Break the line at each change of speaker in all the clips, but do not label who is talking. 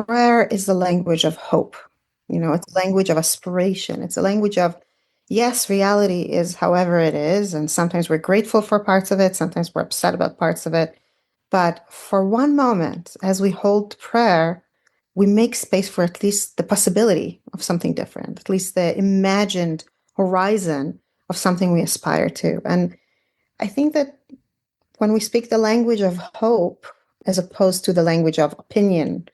prayer is the language of hope. It's a language of aspiration. It's a language of, yes, reality is however it is. And sometimes we're grateful for parts of it. Sometimes we're upset about parts of it. But for one moment, as we hold prayer, we make space for at least the possibility of something different, at least the imagined horizon of something we aspire to. And I think that when we speak the language of hope, as opposed to the language of opinion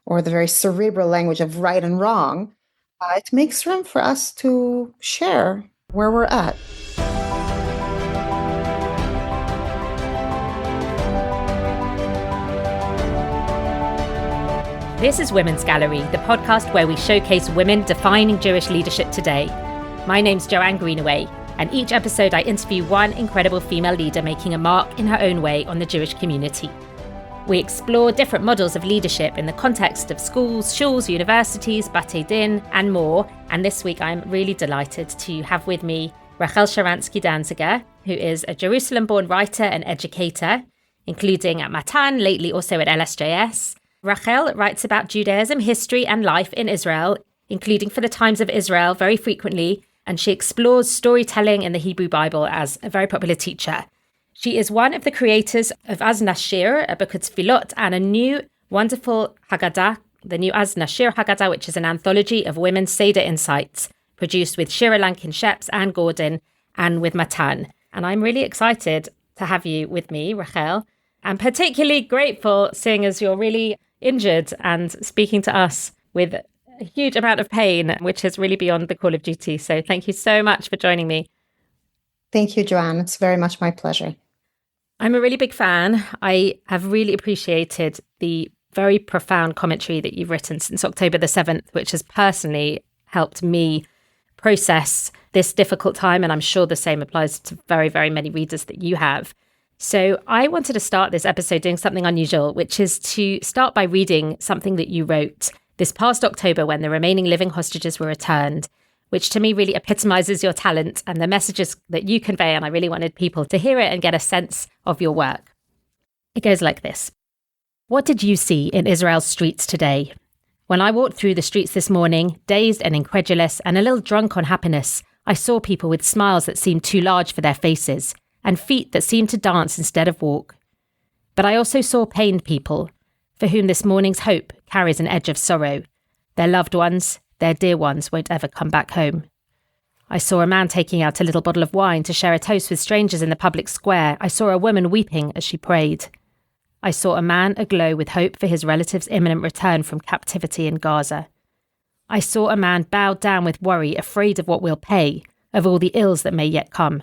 or the very cerebral language of right and wrong, it makes room for us to share where we're at.
This is Women's Gallery, the podcast where we showcase women defining Jewish leadership today. My name's Joanne Greenaway, and each episode I interview one incredible female leader making a mark in her own way on the Jewish community. We explore different models of leadership in the context of schools, shuls, universities, batei din, and more. And this week I'm really delighted to have with me Rachel Sharansky Danziger, who is a Jerusalem-born writer and educator, including at Natan, lately also at LSJS. Rachel writes about Judaism, history and life in Israel, including for the Times of Israel very frequently, and she explores storytelling in the Hebrew Bible as a very popular teacher. She is one of the creators of Az Nashir, a book of tefillot, and a new wonderful Haggadah, the new Az Nashir Haggadah, which is an anthology of women's Seder insights, produced with Shira Lankin-Sheps and Gordon and with Natan. And I'm really excited to have you with me, Rachel. I'm particularly grateful, seeing as you're really injured and speaking to us with a huge amount of pain, which is really beyond the call of duty. So thank you so much for joining me.
Thank you, Joanne. It's very much my pleasure.
I'm a really big fan. I have really appreciated the very profound commentary that you've written since October the 7th, which has personally helped me process this difficult time. And I'm sure the same applies to very, very many readers that you have. So I wanted to start this episode doing something unusual, which is to start by reading something that you wrote this past October when the remaining living hostages were returned, which to me really epitomizes your talent and the messages that you convey. And I really wanted people to hear it and get a sense of your work. It goes like this. What did you see in Israel's streets today? When I walked through the streets this morning, dazed and incredulous and a little drunk on happiness, I saw people with smiles that seemed too large for their faces and feet that seemed to dance instead of walk. But I also saw pained people, for whom this morning's hope carries an edge of sorrow. Their loved ones, their dear ones, won't ever come back home. I saw a man taking out a little bottle of wine to share a toast with strangers in the public square. I saw a woman weeping as she prayed. I saw a man aglow with hope for his relative's imminent return from captivity in Gaza. I saw a man bowed down with worry, afraid of what we'll pay, of all the ills that may yet come.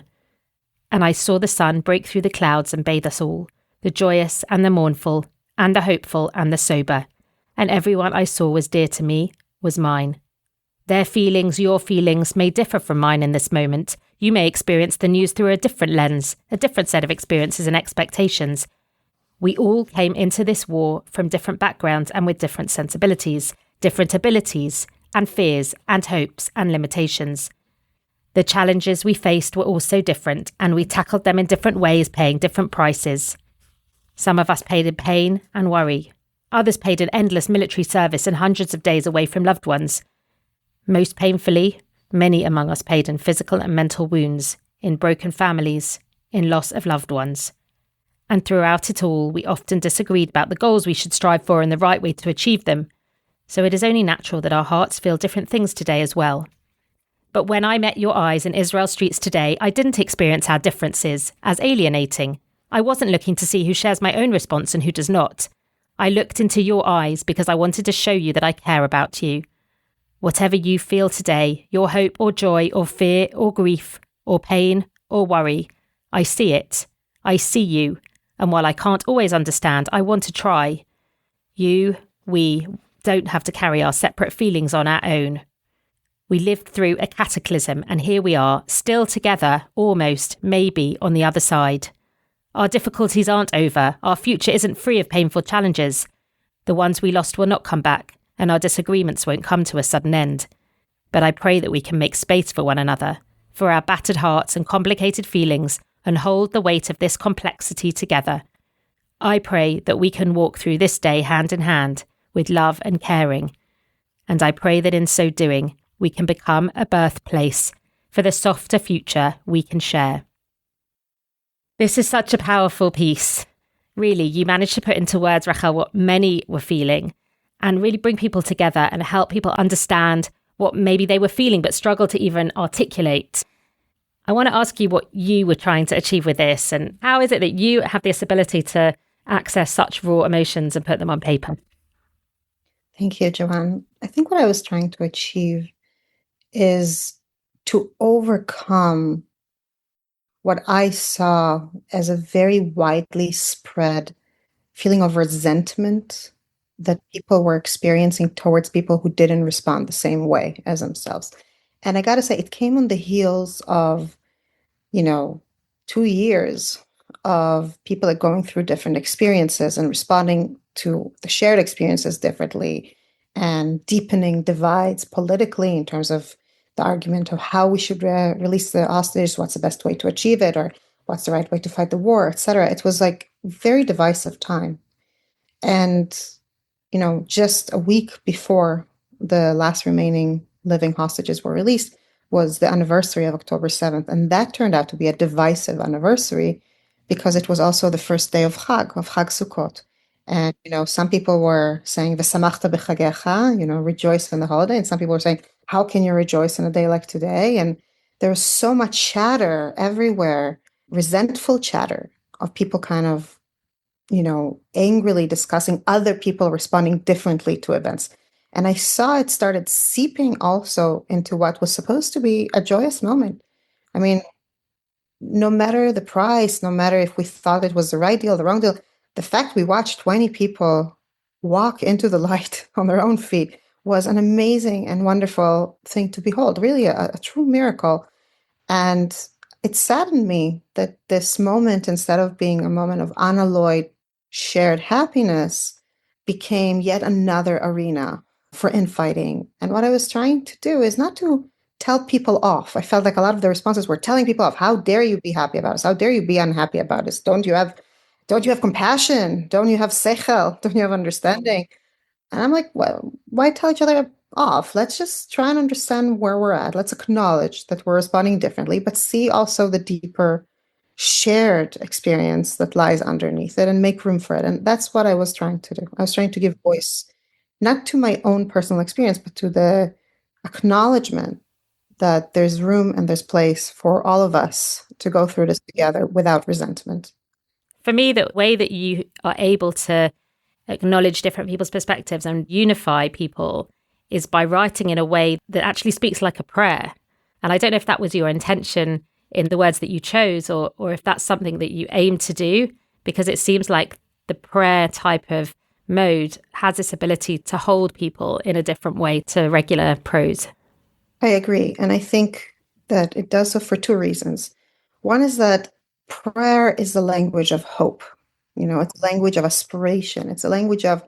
And I saw the sun break through the clouds and bathe us all, the joyous and the mournful, and the hopeful and the sober. And everyone I saw was dear to me, was mine. Their feelings, your feelings, may differ from mine in this moment. You may experience the news through a different lens, a different set of experiences and expectations. We all came into this war from different backgrounds and with different sensibilities, different abilities, and fears, and hopes, and limitations. The challenges we faced were also different, and we tackled them in different ways, paying different prices. Some of us paid in pain and worry. Others paid in endless military service and hundreds of days away from loved ones. Most painfully, many among us paid in physical and mental wounds, in broken families, in loss of loved ones. And throughout it all, we often disagreed about the goals we should strive for and the right way to achieve them. So it is only natural that our hearts feel different things today as well. But when I met your eyes in Israel's streets today, I didn't experience our differences as alienating. I wasn't looking to see who shares my own response and who does not. I looked into your eyes because I wanted to show you that I care about you. Whatever you feel today, your hope or joy or fear or grief or pain or worry, I see it. I see you. And while I can't always understand, I want to try. We don't have to carry our separate feelings on our own. We lived through a cataclysm, and here we are, still together, almost, maybe, on the other side. Our difficulties aren't over. Our future isn't free of painful challenges. The ones we lost will not come back, and our disagreements won't come to a sudden end. But I pray that we can make space for one another, for our battered hearts and complicated feelings, and hold the weight of this complexity together. I pray that we can walk through this day hand in hand, with love and caring. And I pray that in so doing, we can become a birthplace for the softer future we can share. This is such a powerful piece. Really, you managed to put into words, Rachel, what many were feeling and really bring people together and help people understand what maybe they were feeling but struggle to even articulate. I want to ask you what you were trying to achieve with this, and how is it that you have this ability to access such raw emotions and put them on paper?
Thank you, Joanne. I think what I was trying to achieve is to overcome what I saw as a very widely spread feeling of resentment that people were experiencing towards people who didn't respond the same way as themselves. And I got to say, it came on the heels of, 2 years of people going through different experiences and responding to the shared experiences differently and deepening divides politically in terms of the argument of how we should release the hostages, what's the best way to achieve it, or what's the right way to fight the war, etc. It was like very divisive time. And, just a week before the last remaining living hostages were released was the anniversary of October 7th. And that turned out to be a divisive anniversary because it was also the first day of Chag Sukkot. And, some people were saying, V'samachta b'chagecha, rejoice in the holiday. And some people were saying, how can you rejoice in a day like today? And there was so much chatter everywhere, resentful chatter of people kind of, angrily discussing other people responding differently to events. And I saw it started seeping also into what was supposed to be a joyous moment. I mean, no matter the price, no matter if we thought it was the right deal, the wrong deal, the fact we watched 20 people walk into the light on their own feet was an amazing and wonderful thing to behold, really a true miracle. And it saddened me that this moment, instead of being a moment of unalloyed shared happiness, became yet another arena for infighting. And what I was trying to do is not to tell people off. I felt like a lot of the responses were telling people off. How dare you be happy about us? How dare you be unhappy about us? Don't you have compassion? Don't you have sechel? Don't you have understanding? And I'm like, well, why tell each other off? Let's just try and understand where we're at. Let's acknowledge that we're responding differently, but see also the deeper shared experience that lies underneath it and make room for it. And that's what I was trying to do. I was trying to give voice, not to my own personal experience, but to the acknowledgement that there's room and there's place for all of us to go through this together without resentment.
For me, the way that you are able to acknowledge different people's perspectives and unify people is by writing in a way that actually speaks like a prayer. And I don't know if that was your intention in the words that you chose, or if that's something that you aim to do, because it seems like the prayer type of mode has this ability to hold people in a different way to regular prose.
I agree. And I think that it does so for two reasons. One is that prayer is the language of hope. It's a language of aspiration. It's a language of,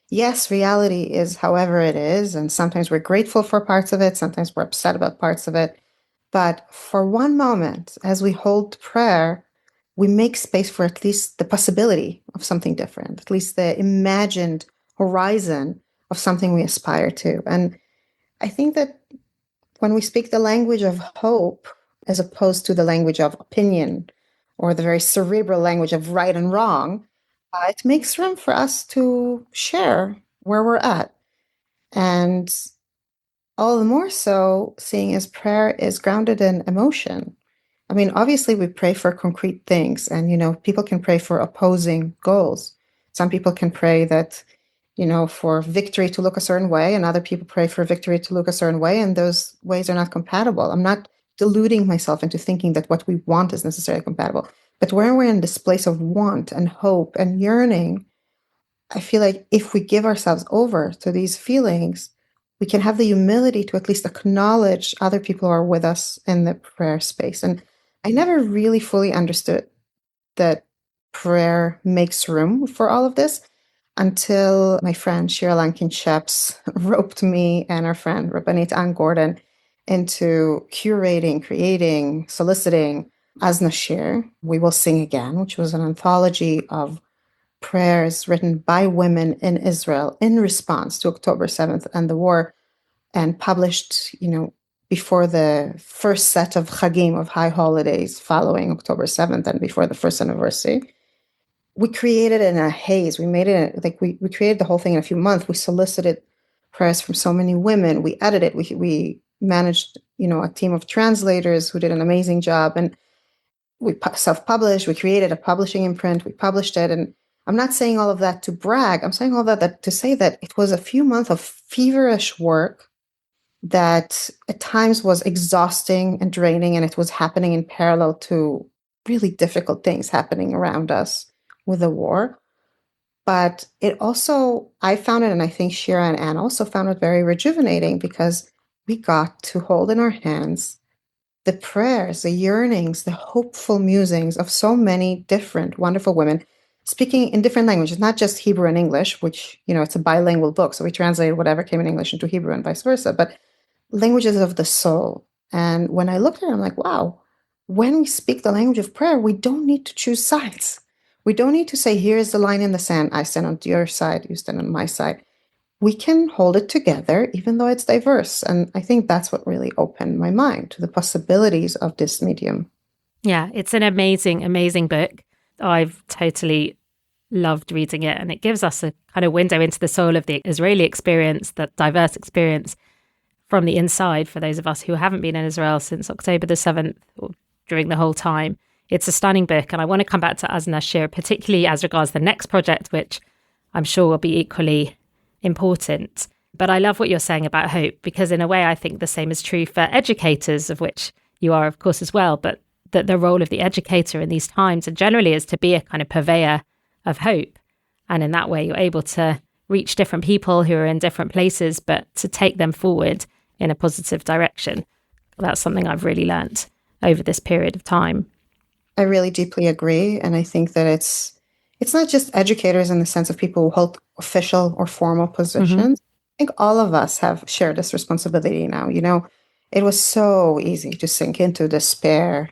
yes, reality is however it is. And sometimes we're grateful for parts of it. Sometimes we're upset about parts of it. But for one moment, as we hold prayer, we make space for at least the possibility of something different, at least the imagined horizon of something we aspire to. And I think that when we speak the language of hope, as opposed to the language of opinion or the very cerebral language of right and wrong, it makes room for us to share where we're at. And all the more so, seeing as prayer is grounded in emotion. I mean, obviously, we pray for concrete things, and, people can pray for opposing goals. Some people can pray that, for victory to look a certain way, and other people pray for victory to look a certain way, and those ways are not compatible. I'm not deluding myself into thinking that what we want is necessarily compatible. But when we're in this place of want and hope and yearning, I feel like if we give ourselves over to these feelings, we can have the humility to at least acknowledge other people who are with us in the prayer space. And I never really fully understood that prayer makes room for all of this until my friend Shira Lankin-Sheps roped me and our friend Rabbanit Ann Gordon into curating, creating, soliciting As Nashir, We Will Sing Again, which was an anthology of prayers written by women in Israel in response to October 7th and the war, and published, before the first set of Chagim, of high holidays following October 7th and before the first anniversary. We created it in a haze. We made it like we created the whole thing in a few months. We solicited prayers from so many women. We edited. We managed, a team of translators who did an amazing job, and we self-published. We created a publishing imprint. We published it, and I'm not saying all of that to brag. I'm saying all that to say that it was a few months of feverish work that at times was exhausting and draining, and it was happening in parallel to really difficult things happening around us with the war. But it also, I found it, and I think Shira and Anne also found it very rejuvenating, because we got to hold in our hands the prayers, the yearnings, the hopeful musings of so many different wonderful women speaking in different languages, not just Hebrew and English, which, it's a bilingual book. So we translated whatever came in English into Hebrew and vice versa, but languages of the soul. And when I looked at it, I'm like, wow, when we speak the language of prayer, we don't need to choose sides. We don't need to say, here's the line in the sand. I stand on your side, you stand on my side. We can hold it together, even though it's diverse. And I think that's what really opened my mind to the possibilities of this medium.
Yeah, it's an amazing, amazing book. I've totally loved reading it. And it gives us a kind of window into the soul of the Israeli experience, that diverse experience from the inside, for those of us who haven't been in Israel since October the 7th or during the whole time. It's a stunning book. And I want to come back to Azna Shir, particularly as regards the next project, which I'm sure will be equally important. But I love what you're saying about hope, because in a way, I think the same is true for educators, of which you are, of course, as well. But that the role of the educator in these times, and generally, is to be a kind of purveyor of hope. And in that way, you're able to reach different people who are in different places, but to take them forward in a positive direction. That's something I've really learnt over this period of time.
I really deeply agree. And I think that it's not just educators in the sense of people who hold official or formal positions. I think all of us have shared this responsibility now. It was so easy to sink into despair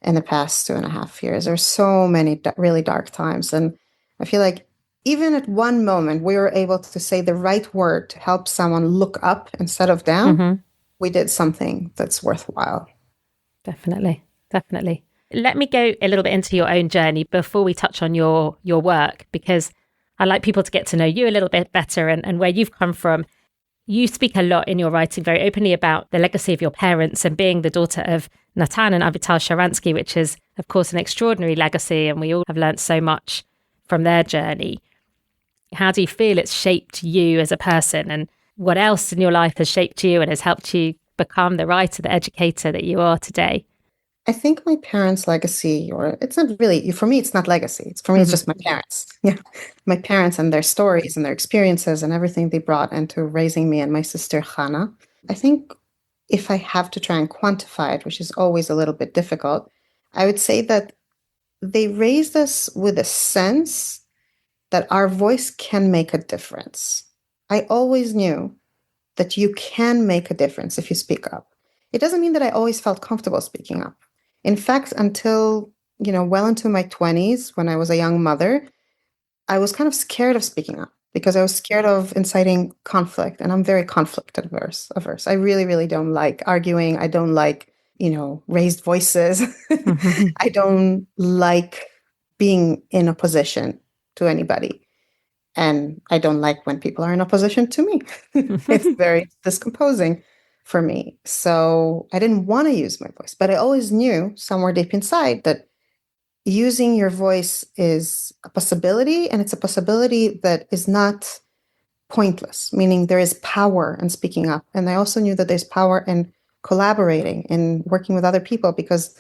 in the past 2.5 years. There were so many really dark times. And I feel like even at one moment, we were able to say the right word to help someone look up instead of down. We did something that's worthwhile.
Definitely. Definitely. Let me go a little bit into your own journey before we touch on your work, because I'd like people to get to know you a little bit better and where you've come from. You speak a lot in your writing very openly about the legacy of your parents and being the daughter of Natan and Avital Sharansky, which is, of course, an extraordinary legacy. And we all have learnt so much from their journey. How do you feel it's shaped you as a person, and what else in your life has shaped you and has helped you become the writer, the educator that you are today?
I think my parents' legacy, or it's not really, for me, it's not legacy. It's just my parents. Yeah. My parents and their stories and their experiences and everything they brought into raising me and my sister Hannah. I think if I have to try and quantify it, which is always a little bit difficult, I would say that they raised us with a sense that our voice can make a difference. I always knew that you can make a difference if you speak up. It doesn't mean that I always felt comfortable speaking up. In fact, until, well into my 20s, when I was a young mother, I was kind of scared of speaking up because I was scared of inciting conflict. And I'm very conflict averse. I really, really don't like arguing. I don't like, raised voices. I don't like being in opposition to anybody. And I don't like when people are in opposition to me. It's very discomposing for me. So I didn't want to use my voice, but I always knew somewhere deep inside that using your voice is a possibility, and it's a possibility that is not pointless, meaning there is power in speaking up. And I also knew that there's power in collaborating, in working with other people, because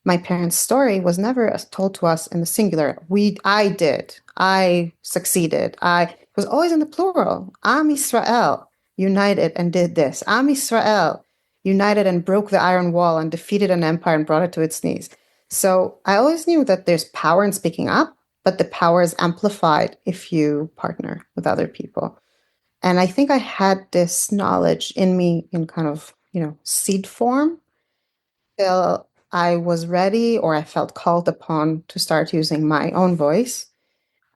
my parents' story was never told to us in the singular. I did, I succeeded. It was always in the plural. Am Israel united and did this. Am Israel united and broke the iron wall and defeated an empire and brought it to its knees. So I always knew that there's power in speaking up, but the power is amplified if you partner with other people. And I think I had this knowledge in me in kind of, seed form till I was ready, or I felt called upon to start using my own voice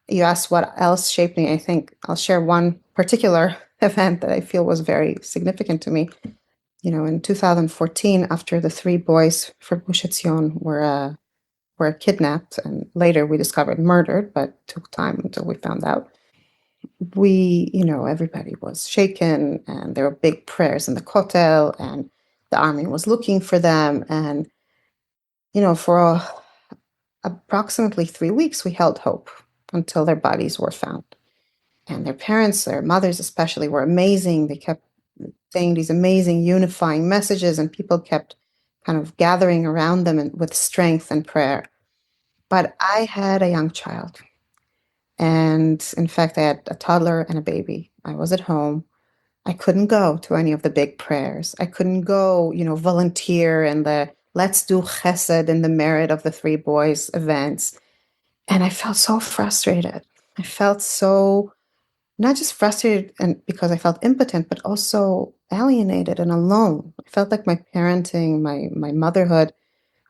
You asked what else shaped me. I think I'll share one particular event that I feel was very significant to me. In 2014, after the three boys from Gush Etzion were kidnapped and later we discovered murdered, but took time until we found out. Everybody was shaken and there were big prayers in the Kotel and the army was looking for them. And, for approximately 3 weeks, we held hope until their bodies were found. And their parents, their mothers especially, were amazing. They kept saying these amazing unifying messages and people kept kind of gathering around them with strength and prayer. But I had a young child. And in fact, I had a toddler and a baby. I was at home. I couldn't go to any of the big prayers. I couldn't go, volunteer in the Let's Do Chesed in the Merit of the Three Boys events. And I felt so frustrated. I felt so, not just frustrated and because I felt impotent, but also alienated and alone. I felt like my parenting, my motherhood,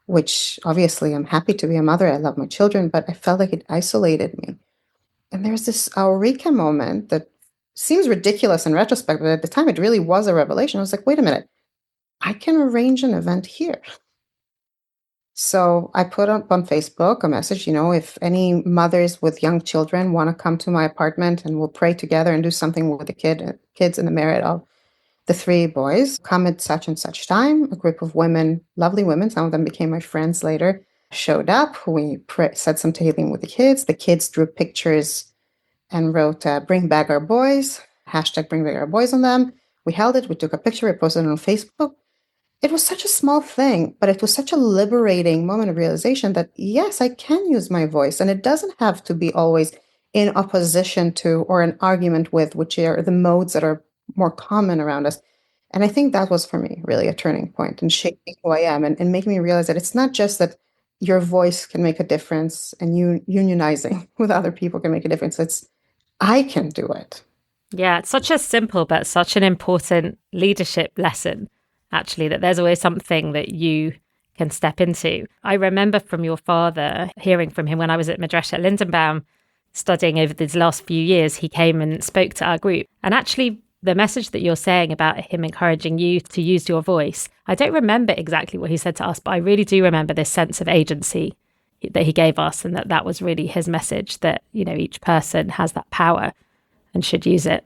which obviously I'm happy to be a mother. I love my children, but I felt like it isolated me. And there's this eureka moment that seems ridiculous in retrospect, but at the time it really was a revelation. I was like, wait a minute, I can arrange an event here. So I put up on Facebook a message, if any mothers with young children want to come to my apartment and we'll pray together and do something with the kids in the merit of the three boys, come at such and such time. A group of women, lovely women, some of them became my friends later, showed up. We said some tailing with the kids. The kids drew pictures and wrote, bring back our boys, hashtag bring back our boys on them. We held it. We took a picture. We posted it on Facebook. It was such a small thing, but it was such a liberating moment of realization that, yes, I can use my voice. And it doesn't have to be always in opposition to or an argument with, which are the modes that are more common around us. And I think that was for me really a turning point and shaping who I am and making me realize that it's not just that your voice can make a difference and unionizing with other people can make a difference. It's I can do it.
Yeah, it's such a simple but such an important leadership lesson, actually, that there's always something that you can step into. I remember from your father, hearing from him when I was at Madrasa at Lindenbaum, studying over these last few years, he came and spoke to our group. And actually, the message that you're saying about him encouraging you to use your voice, I don't remember exactly what he said to us, but I really do remember this sense of agency that he gave us, and that was really his message, that, each person has that power and should use it.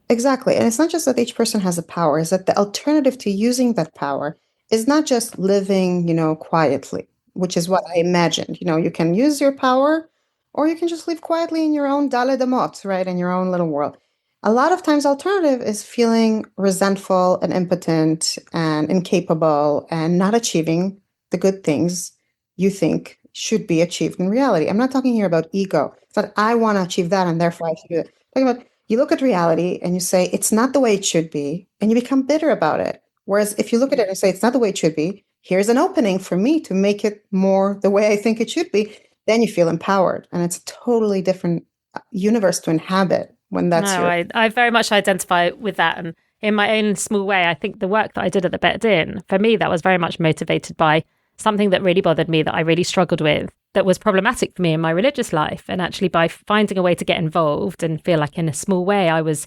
Exactly. And it's not just that each person has a power, it's that the alternative to using that power is not just living, quietly, which is what I imagined. You can use your power or you can just live quietly in your own Daled Amot, right, in your own little world. A lot of times alternative is feeling resentful and impotent and incapable and not achieving the good things you think should be achieved in reality. I'm not talking here about ego. It's not I want to achieve that and therefore I should do it. I'm talking about you look at reality and you say it's not the way it should be and you become bitter about it. Whereas if you look at it and say it's not the way it should be, here's an opening for me to make it more the way I think it should be, then you feel empowered. And it's a totally different universe to inhabit.
I very much identify with that. And in my own small way, I think the work that I did at the Bet Din, for me, that was very much motivated by something that really bothered me, that I really struggled with, that was problematic for me in my religious life. And actually by finding a way to get involved and feel like in a small way I was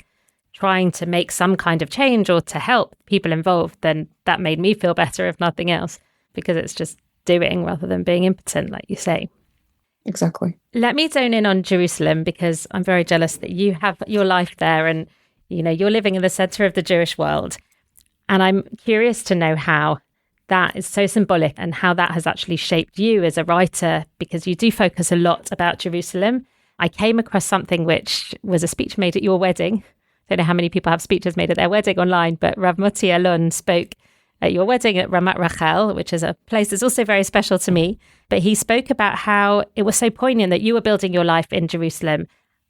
trying to make some kind of change or to help people involved, then that made me feel better, if nothing else, because it's just doing rather than being impotent, like you say.
Exactly.
Let me zone in on Jerusalem, because I'm very jealous that you have your life there and, you're living in the center of the Jewish world. And I'm curious to know how that is so symbolic and how that has actually shaped you as a writer, because you do focus a lot about Jerusalem. I came across something which was a speech made at your wedding. I don't know how many people have speeches made at their wedding online, but Rav Moti Alon spoke at your wedding at Ramat Rachel, which is a place that's also very special to me. But he spoke about how it was so poignant that you were building your life in Jerusalem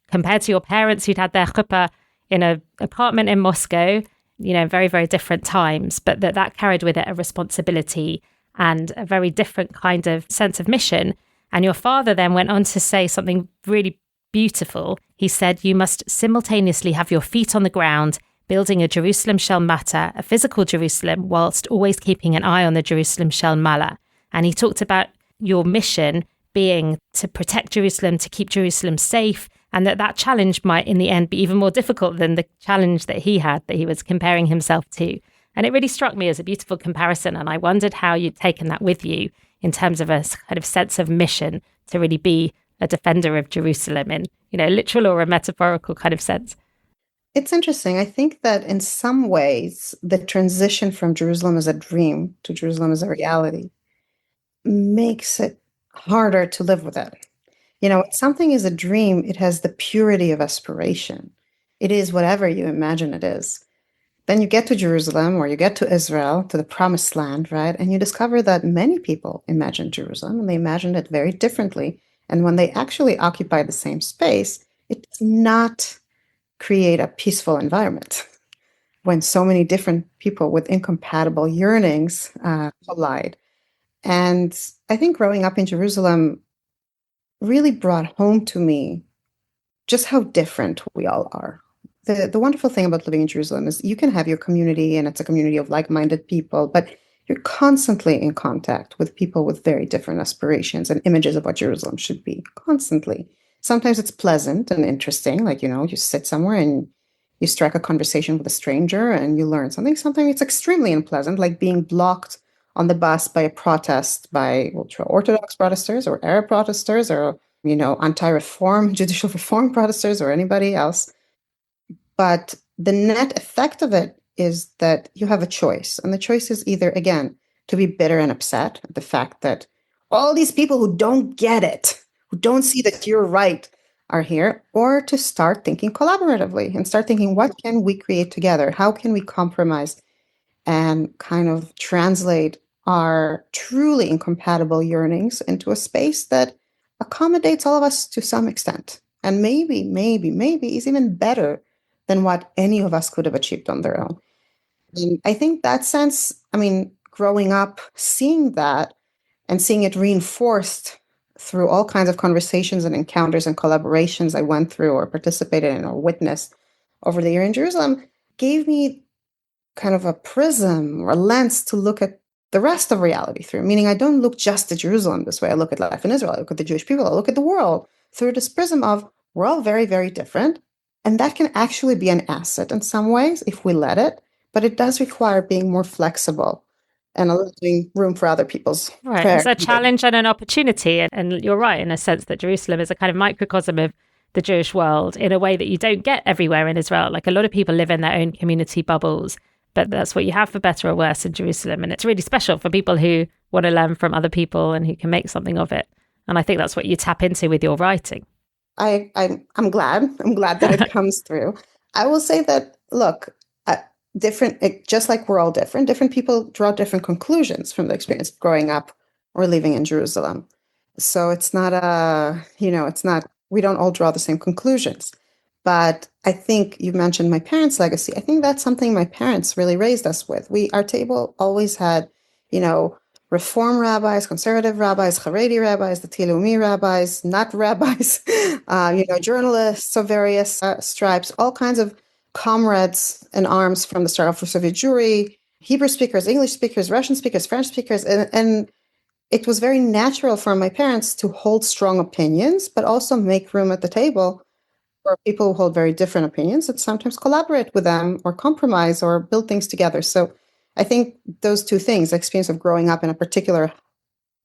compared to your parents who'd had their chuppah in an apartment in Moscow, very, very different times, but that carried with it a responsibility and a very different kind of sense of mission. And your father then went on to say something really beautiful. He said, you must simultaneously have your feet on the ground, building a Jerusalem shel mata, a physical Jerusalem, whilst always keeping an eye on the Jerusalem shel mala. And he talked about your mission being to protect Jerusalem, to keep Jerusalem safe, and that challenge might in the end be even more difficult than the challenge that he had, that he was comparing himself to. And it really struck me as a beautiful comparison. And I wondered how you'd taken that with you in terms of a kind of sense of mission to really be a defender of Jerusalem in, a literal or a metaphorical kind of sense.
It's interesting. I think that in some ways, the transition from Jerusalem as a dream to Jerusalem as a reality makes it harder to live with it. When something is a dream, it has the purity of aspiration. It is whatever you imagine it is. Then you get to Jerusalem or you get to Israel, to the promised land, right? And you discover that many people imagine Jerusalem and they imagine it very differently. And when they actually occupy the same space, it does not create a peaceful environment when so many different people with incompatible yearnings collide. And I think growing up in Jerusalem really brought home to me just how different we all are. The wonderful thing about living in Jerusalem is you can have your community and it's a community of like-minded people, but you're constantly in contact with people with very different aspirations and images of what Jerusalem should be, constantly. Sometimes it's pleasant and interesting, like, you sit somewhere and you strike a conversation with a stranger and you learn something. Sometimes it's extremely unpleasant, like being blocked on the bus by a protest by ultra-Orthodox protesters or Arab protesters or, anti-reform, judicial reform protesters or anybody else. But the net effect of it is that you have a choice. And the choice is either, again, to be bitter and upset at the fact that all these people who don't get it, who don't see that you're right, are here, or to start thinking collaboratively and start thinking, what can we create together? How can we compromise and kind of translate our truly incompatible yearnings into a space that accommodates all of us to some extent? And maybe is even better than what any of us could have achieved on their own. And I think that sense, growing up, seeing that and seeing it reinforced through all kinds of conversations and encounters and collaborations I went through or participated in or witnessed over the year in Jerusalem gave me kind of a prism or a lens to look at the rest of reality through, meaning I don't look just at Jerusalem this way. I look at life in Israel, I look at the Jewish people, I look at the world through this prism of we're all very, very different. And that can actually be an asset in some ways if we let it, but it does require being more flexible and allowing room for other people's
Right.
prayer.
It's a challenge and an opportunity. And you're right in a sense that Jerusalem is a kind of microcosm of the Jewish world in a way that you don't get everywhere in Israel. Like a lot of people live in their own community bubbles, but that's what you have for better or worse in Jerusalem. And it's really special for people who want to learn from other people and who can make something of it. And I think that's what you tap into with your writing.
I'm glad. I'm glad that it comes through. I will say that, look, just like we're all different people draw different conclusions from the experience of growing up or living in Jerusalem. So it's not we don't all draw the same conclusions. But I think you mentioned my parents' legacy. I think that's something my parents really raised us with. Our table always had, Reform rabbis, conservative rabbis, Haredi rabbis, the Tilumi rabbis, not rabbis, journalists of various stripes, all kinds of comrades in arms from the start for Soviet Jewry, Hebrew speakers, English speakers, Russian speakers, French speakers. And it was very natural for my parents to hold strong opinions, but also make room at the table for people who hold very different opinions and sometimes collaborate with them or compromise or build things together. So I think those two things, the experience of growing up in a particular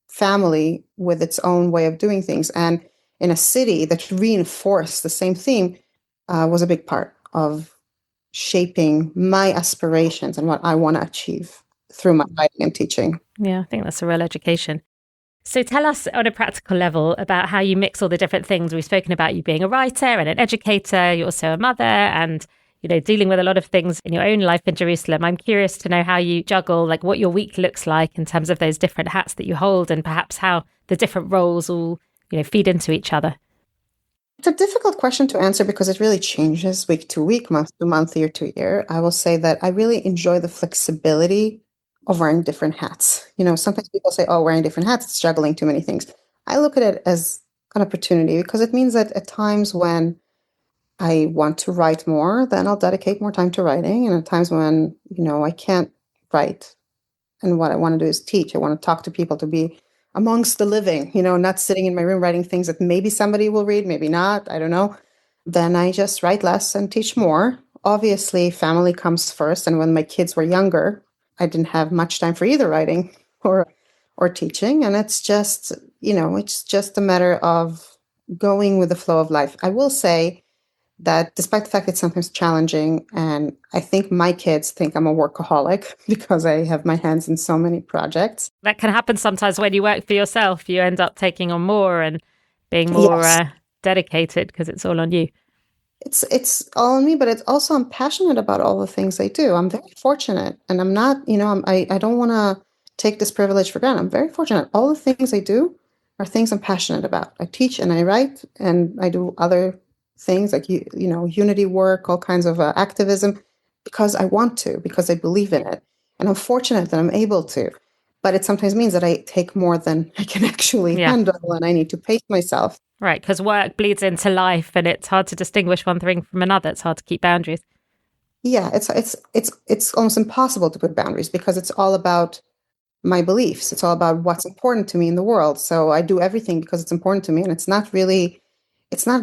family with its own way of doing things and in a city that reinforced the same theme, was a big part of shaping my aspirations and what I want to achieve through my writing and teaching.
Yeah, I think that's a real education. So tell us on a practical level about how you mix all the different things. We've spoken about you being a writer and an educator. You're also a mother and dealing with a lot of things in your own life in Jerusalem. I'm curious to know how you juggle, like what your week looks like in terms of those different hats that you hold and perhaps how the different roles all, feed into each other.
It's a difficult question to answer because it really changes week to week, month to month, year to year. I will say that I really enjoy the flexibility of wearing different hats. Sometimes people say, oh, wearing different hats, it's juggling too many things. I look at it as an opportunity because it means that at times when I want to write more, then I'll dedicate more time to writing. And at times when, I can't write and what I want to do is teach. I want to talk to people, to be amongst the living, not sitting in my room writing things that maybe somebody will read, maybe not. I don't know. then I just write less and teach more. Obviously, family comes first. And when my kids were younger, I didn't have much time for either writing or teaching. And it's just, it's just a matter of going with the flow of life. I will say that despite the fact it's sometimes challenging, and I think my kids think I'm a workaholic because I have my hands in so many projects.
That can happen sometimes when you work for yourself. You end up taking on more and being more
Yes,
dedicated because it's all on you.
it's all on me, but it's also I'm passionate about all the things I do. I'm very fortunate, and I'm not, I don't want to take this privilege for granted. I'm very fortunate. All the things I do are things I'm passionate about. I teach and I write, and I do other things like unity work, all kinds of activism, because I want to, because I believe in it, and I'm fortunate that I'm able to. But it sometimes means that I take more than I can actually
Yeah.
handle, and I need to pace myself.
Right, because work bleeds into life and it's hard to distinguish one thing from another. It's hard to keep boundaries.
Yeah, it's almost impossible to put boundaries because it's all about my beliefs. It's all about what's important to me in the world. So I do everything because it's important to me, and it's not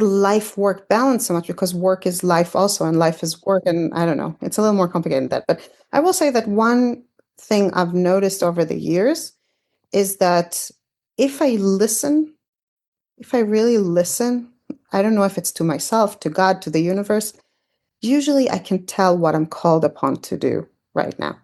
life work balance so much because work is life also, and life is work, and I don't know. It's a little more complicated than that. But I will say that one thing I've noticed over the years is that if I listen, if I really listen, I don't know if it's to myself, to God, to the universe, usually I can tell what I'm called upon to do right now.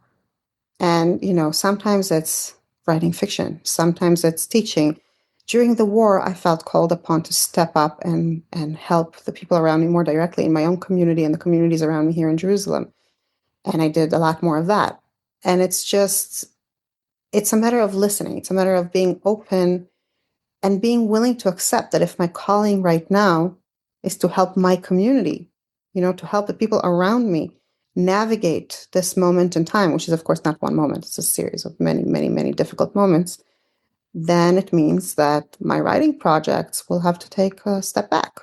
And, sometimes it's writing fiction, sometimes it's teaching. During the war, I felt called upon to step up and help the people around me more directly in my own community and the communities around me here in Jerusalem. And I did a lot more of that. And it's a matter of listening. It's a matter of being open and being willing to accept that if my calling right now is to help my community, to help the people around me navigate this moment in time, which is, of course, not one moment, it's a series of many, many, many difficult moments, then it means that my writing projects will have to take a step back.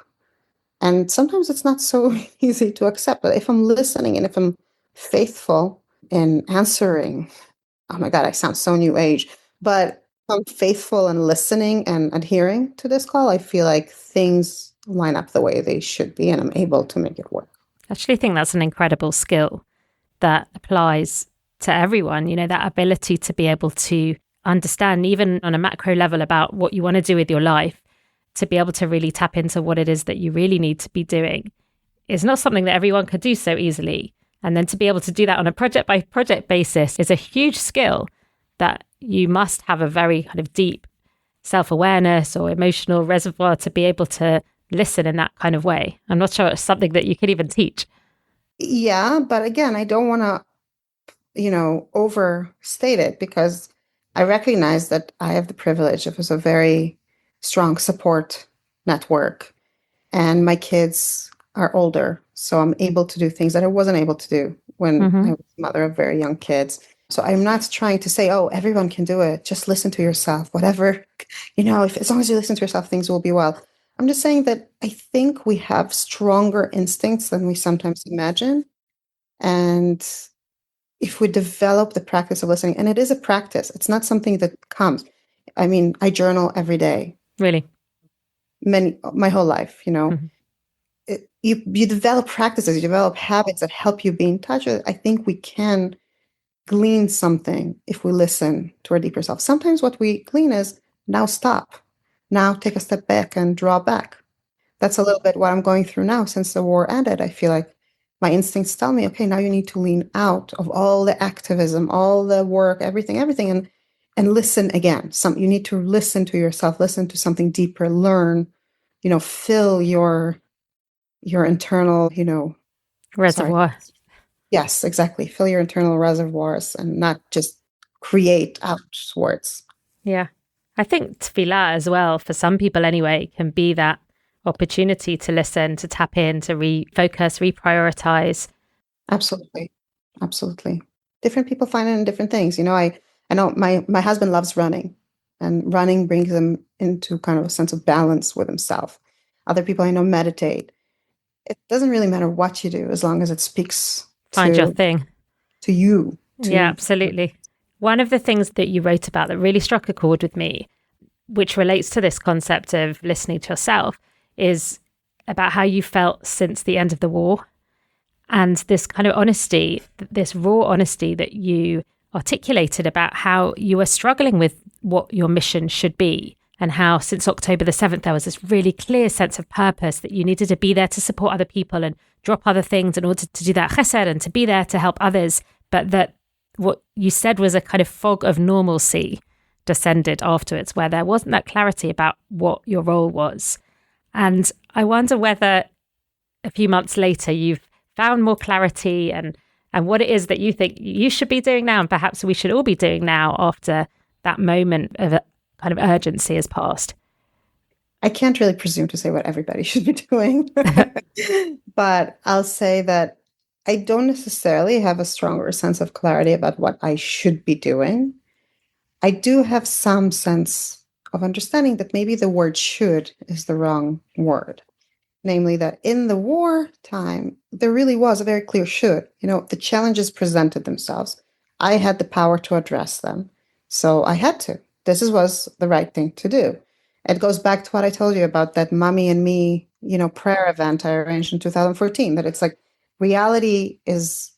And sometimes it's not so easy to accept, but if I'm listening and if I'm faithful in answering, oh my God, I sound so new age, but I'm faithful in listening and adhering to this call, I feel like things line up the way they should be, and I'm able to make it work.
I actually think that's an incredible skill that applies to everyone, that ability to be able to understand, even on a macro level, about what you want to do with your life, to be able to really tap into what it is that you really need to be doing is not something that everyone could do so easily. And then to be able to do that on a project by project basis is a huge skill that you must have a very kind of deep self-awareness or emotional reservoir to be able to listen in that kind of way. I'm not sure it's something that you could even teach.
Yeah, but again, I don't want to, overstate it because I recognize that I have the privilege of a very strong support network, and my kids are older, so I'm able to do things that I wasn't able to do when I was a mother of very young kids. So I'm not trying to say, oh, everyone can do it. Just listen to yourself, whatever, if as long as you listen to yourself, things will be well. I'm just saying that I think we have stronger instincts than we sometimes imagine. And if we develop the practice of listening, and it is a practice, it's not something that comes. I mean, I journal every day.
Really?
My whole life, you develop practices, you develop habits that help you be in touch with it. I think we can glean something if we listen to our deeper self. Sometimes what we glean is now stop, now take a step back and draw back. That's a little bit what I'm going through now since the war ended. I feel like my instincts tell me, okay, now you need to lean out of all the activism, all the work, everything, and listen again. You need to listen to yourself, listen to something deeper, learn, fill your internal,
Reservoir.
Yes, exactly. Fill your internal reservoirs and not just create outwards.
Yeah. I think tefillah as well, for some people anyway, can be that opportunity to listen, to tap in, to refocus, reprioritize.
Absolutely. Absolutely. Different people find it in different things. I know my husband loves running, and running brings him into kind of a sense of balance with himself. Other people I know meditate. It doesn't really matter what you do as long as it speaks
Find your
to
thing.
you.
Yeah, absolutely. One of the things that you wrote about that really struck a chord with me, which relates to this concept of listening to yourself, is about how you felt since the end of the war, and this kind of honesty, this raw honesty that you articulated about how you were struggling with what your mission should be, and how since October the 7th, there was this really clear sense of purpose that you needed to be there to support other people and drop other things in order to do that chesed and to be there to help others. But that what you said was a kind of fog of normalcy descended afterwards, where there wasn't that clarity about what your role was. And I wonder whether a few months later, you've found more clarity and what it is that you think you should be doing now, and perhaps we should all be doing now after that moment of a kind of urgency has passed.
I can't really presume to say what everybody should be doing, but I'll say that I don't necessarily have a stronger sense of clarity about what I should be doing. I do have some sense of understanding that maybe the word should is the wrong word. Namely, that in the wartime, there really was a very clear should. The challenges presented themselves. I had the power to address them. So I had to. This was the right thing to do. It goes back to what I told you about that Mommy and Me, prayer event I arranged in 2014, that it's like reality is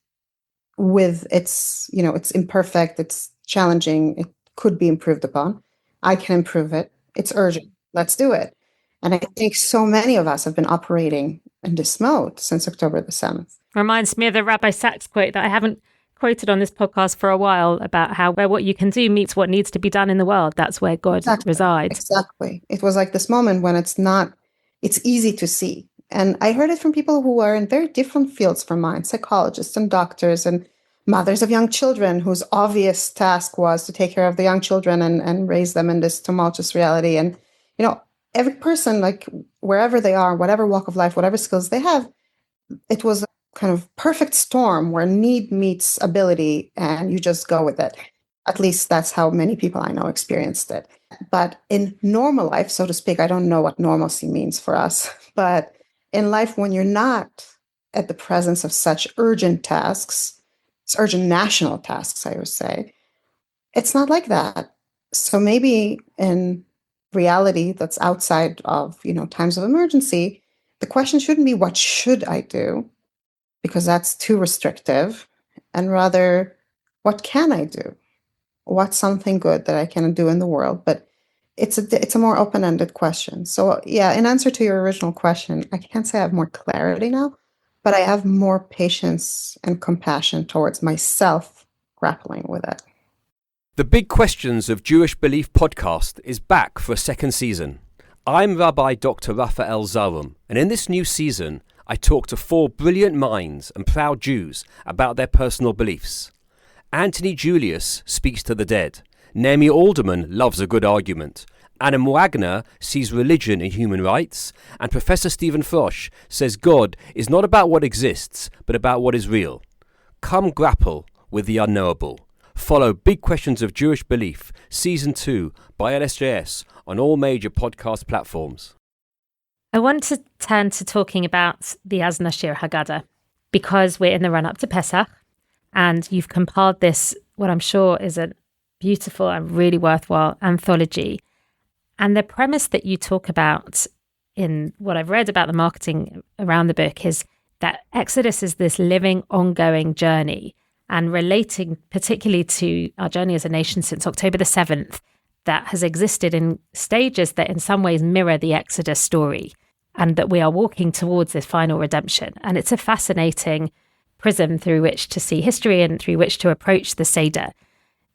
with it's imperfect, it's challenging, it could be improved upon. I can improve it. It's urgent. Let's do it. And I think so many of us have been operating in this mode since October the 7th.
Reminds me of the Rabbi Sachs quote that I haven't quoted on this podcast for a while, about how where what you can do meets what needs to be done in the world, that's where God resides.
Exactly. It was like this moment when it's easy to see. And I heard it from people who are in very different fields from mine, psychologists and doctors and mothers of young children whose obvious task was to take care of the young children and raise them in this tumultuous reality. And, every person, like wherever they are, whatever walk of life, whatever skills they have, it was a kind of perfect storm where need meets ability and you just go with it. At least that's how many people I know experienced it. But in normal life, so to speak, I don't know what normalcy means for us, but in life, when you're not at the presence of such urgent tasks, it's urgent national tasks, I would say, it's not like that. So maybe in reality that's outside of, times of emergency, the question shouldn't be what should I do, because that's too restrictive, and rather, what can I do? What's something good that I can do in the world? But it's a more open-ended question. So yeah, in answer to your original question, I can't say I have more clarity now, but I have more patience and compassion towards myself grappling with it.
The Big Questions of Jewish Belief podcast is back for a second season. I'm Rabbi Dr. Raphael Zarum, and in this new season, I talk to 4 brilliant minds and proud Jews about their personal beliefs. Anthony Julius speaks to the dead. Naomi Alderman loves a good argument. Adam Wagner sees religion in human rights. And Professor Stephen Frosch says God is not about what exists, but about what is real. Come grapple with the unknowable. Follow Big Questions of Jewish Belief, Season 2 by LSJS on all major podcast platforms.
I want to turn to talking about the Azna Shir Haggadah, because we're in the run-up to Pesach, and you've compiled this, what I'm sure is a beautiful and really worthwhile anthology. And the premise that you talk about in what I've read about the marketing around the book is that Exodus is this living, ongoing journey, and relating particularly to our journey as a nation since October the 7th, that has existed in stages that in some ways mirror the Exodus story, and that we are walking towards this final redemption. And it's a fascinating prism through which to see history and through which to approach the Seder.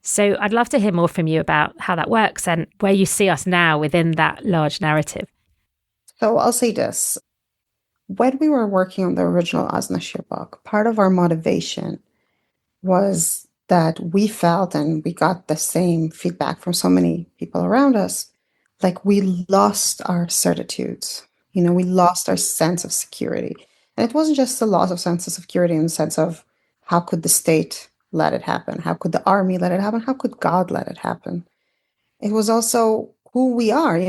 So I'd love to hear more from you about how that works and where you see us now within that large narrative.
So I'll say this. When we were working on the original Azna Shir book, part of our motivation was that we felt, and we got the same feedback from so many people around us, like we lost our certitudes. We lost our sense of security. And it wasn't just the loss of sense of security in the sense of how could the state let it happen? How could the army let it happen? How could God let it happen? It was also who we are.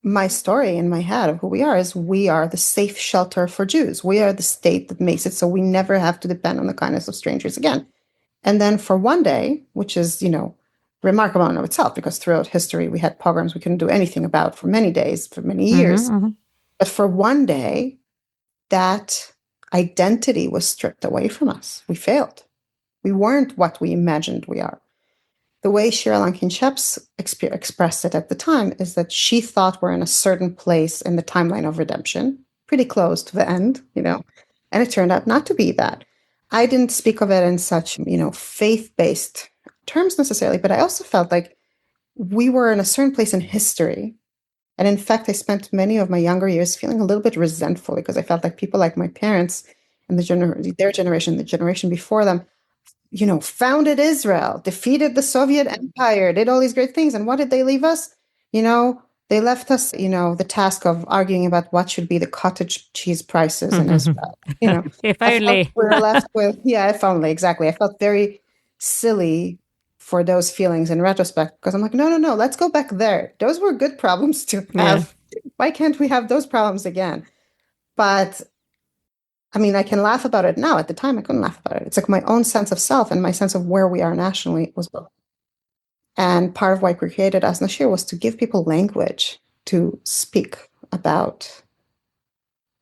My story in my head of who we are is we are the safe shelter for Jews. We are the state that makes it so we never have to depend on the kindness of strangers again. And then for one day, which is, remarkable in of itself, because throughout history we had pogroms we couldn't do anything about for many days, for many years.
Mm-hmm.
But for one day, that identity was stripped away from us. We failed. We weren't what we imagined we are. The way Shira Lankin-Sheps expressed it at the time is that she thought we're in a certain place in the timeline of redemption, pretty close to the end, and it turned out not to be that. I didn't speak of it in such, faith-based terms necessarily, but I also felt like we were in a certain place in history. And in fact, I spent many of my younger years feeling a little bit resentful because I felt like people like my parents and their generation, the generation before them, founded Israel, defeated the Soviet Empire, did all these great things. And what did they leave us? They left us, the task of arguing about what should be the cottage cheese prices in Israel.
If only.
We were left with, if only, exactly. I felt very silly for those feelings in retrospect, because I'm like, no, let's go back there. Those were good problems to have. Yeah. Why can't we have those problems again? But I mean, I can laugh about it now. At the time, I couldn't laugh about it. It's like my own sense of self and my sense of where we are nationally was broken. And part of why we created As Nashir was to give people language to speak about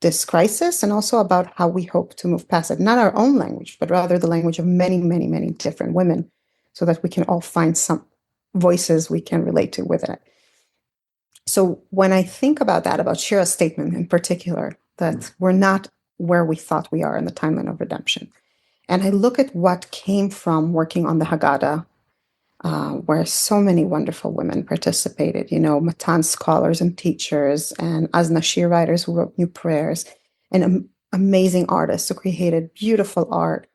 this crisis and also about how we hope to move past it. Not our own language, but rather the language of many, many, many different women, so that we can all find some voices we can relate to within it. So when I think about that, about Shira's statement in particular, that we're not where we thought we are in the timeline of redemption, and I look at what came from working on the Haggadah, where so many wonderful women participated, Natan scholars and teachers and Az Nashir writers who wrote new prayers and amazing artists who created beautiful art.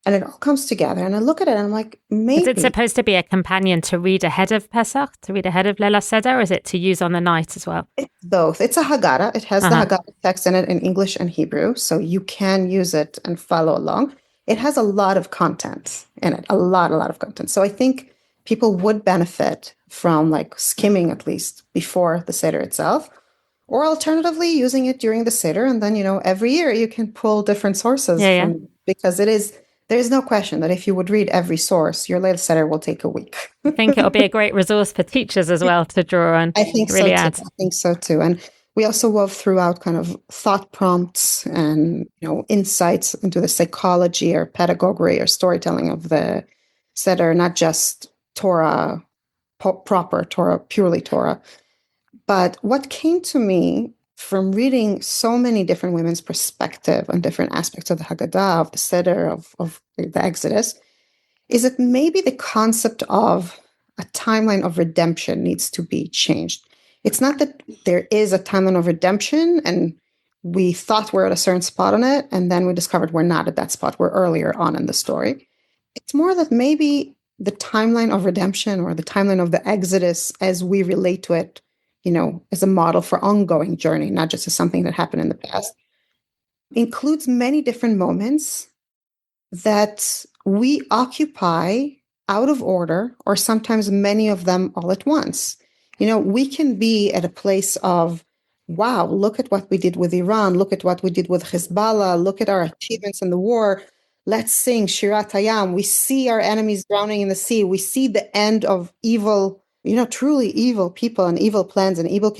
And it all comes together. And I look at it and I'm like, maybe.
Is it supposed to be a companion to read ahead of Pesach, to read ahead of Leila Seder, or is it to use on the night as well?
It's both. It's a Haggadah. It has the Haggadah text in it in English and Hebrew. So you can use it and follow along. It has a lot of content in it, a lot of content. So I think people would benefit from skimming at least before the Seder itself, or alternatively using it during the Seder. And then, every year you can pull different sources because there's no question that if you would read every source, your Leila Seder will take a week.
I think it'll be a great resource for teachers as well to draw on.
I think
really
so too. I think so too. And we also wove throughout kind of thought prompts and insights into the psychology or pedagogy or storytelling of the Seder, not just Torah, proper Torah, purely Torah. But what came to me from reading so many different women's perspective on different aspects of the Haggadah, of the Seder, of the Exodus, is that maybe the concept of a timeline of redemption needs to be changed. It's not that there is a timeline of redemption and we thought we're at a certain spot on it, and then we discovered we're not at that spot. We're earlier on in the story. It's more that maybe the timeline of redemption or the timeline of the Exodus as we relate to it, as a model for ongoing journey, not just as something that happened in the past, includes many different moments that we occupy out of order, or sometimes many of them all at once. We can be at a place of, wow, look at what we did with Iran, look at what we did with Hezbollah, look at our achievements in the war. Let's sing Shirat Hayam. We see our enemies drowning in the sea. We see the end of evil, truly evil people and evil plans and evil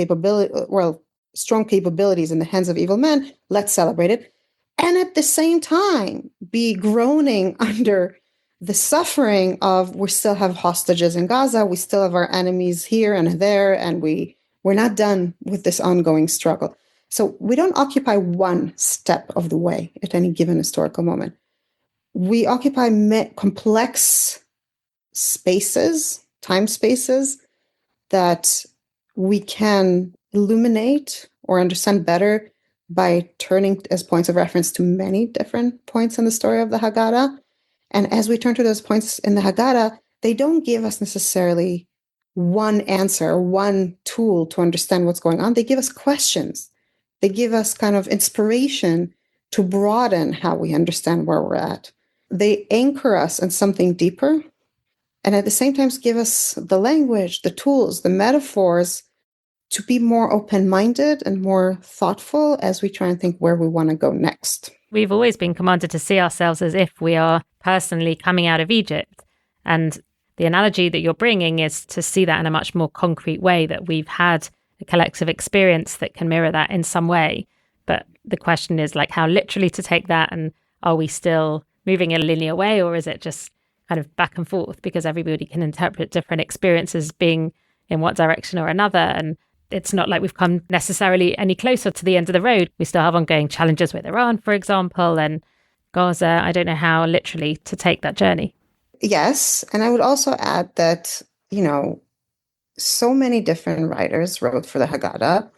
strong capabilities in the hands of evil men. Let's celebrate it. And at the same time, be groaning under the suffering of, we still have hostages in Gaza. We still have our enemies here and there. And we're not done with this ongoing struggle. So we don't occupy one step of the way at any given historical moment. We occupy complex spaces, time spaces, that we can illuminate or understand better by turning as points of reference to many different points in the story of the Haggadah. And as we turn to those points in the Haggadah, they don't give us necessarily one answer or one tool to understand what's going on. They give us questions. They give us kind of inspiration to broaden how we understand where we're at. They anchor us in something deeper, and at the same time give us the language, the tools, the metaphors to be more open-minded and more thoughtful as we try and think where we want to go next.
We've always been commanded to see ourselves as if we are personally coming out of Egypt. And the analogy that you're bringing is to see that in a much more concrete way, that we've had a collective experience that can mirror that in some way. But the question is like how literally to take that, and are we still moving in a linear way, or is it just kind of back and forth because everybody can interpret different experiences being in one direction or another. And it's not like we've come necessarily any closer to the end of the road. We still have ongoing challenges with Iran, for example, and Gaza. I don't know how literally to take that journey.
Yes. And I would also add that, so many different writers wrote for the Haggadah,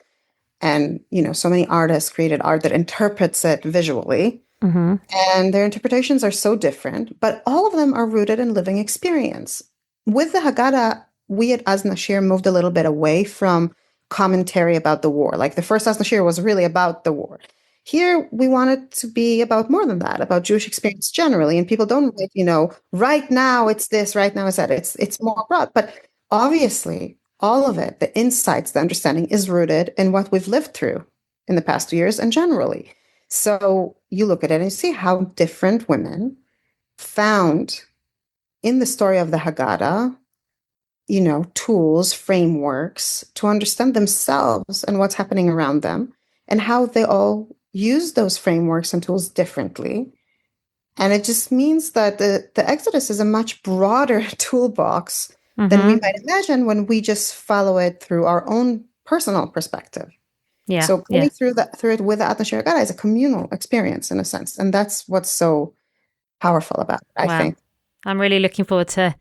and, so many artists created art that interprets it visually.
Mm-hmm.
And their interpretations are so different, but all of them are rooted in living experience. With the Haggadah, we at Aznashir moved a little bit away from commentary about the war. Like the first Aznashir was really about the war. Here, we want it to be about more than that, about Jewish experience generally. And people don't write, right now it's this, right now it's that. It's more broad. But obviously, all of it, the insights, the understanding is rooted in what we've lived through in the past 2 years and generally. So you look at it and you see how different women found in the story of the Haggadah, tools, frameworks to understand themselves and what's happening around them, and how they all use those frameworks and tools differently. And it just means that the Exodus is a much broader toolbox than we might imagine when we just follow it through our own personal perspective.
Yeah.
So going through it with the Atmospheric Haggadah is a communal experience in a sense. And that's what's so powerful about it, I think.
I'm really looking forward to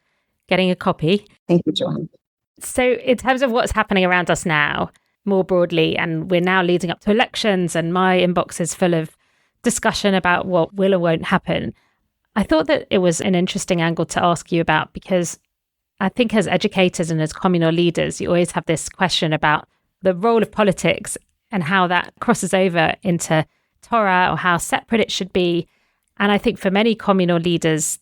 getting a copy.
Thank you, Joanne.
So in terms of what's happening around us now, more broadly, and we're now leading up to elections, and my inbox is full of discussion about what will or won't happen. I thought that it was an interesting angle to ask you about, because I think as educators and as communal leaders, you always have this question about the role of politics and how that crosses over into Torah, or how separate it should be. And I think for many communal leaders,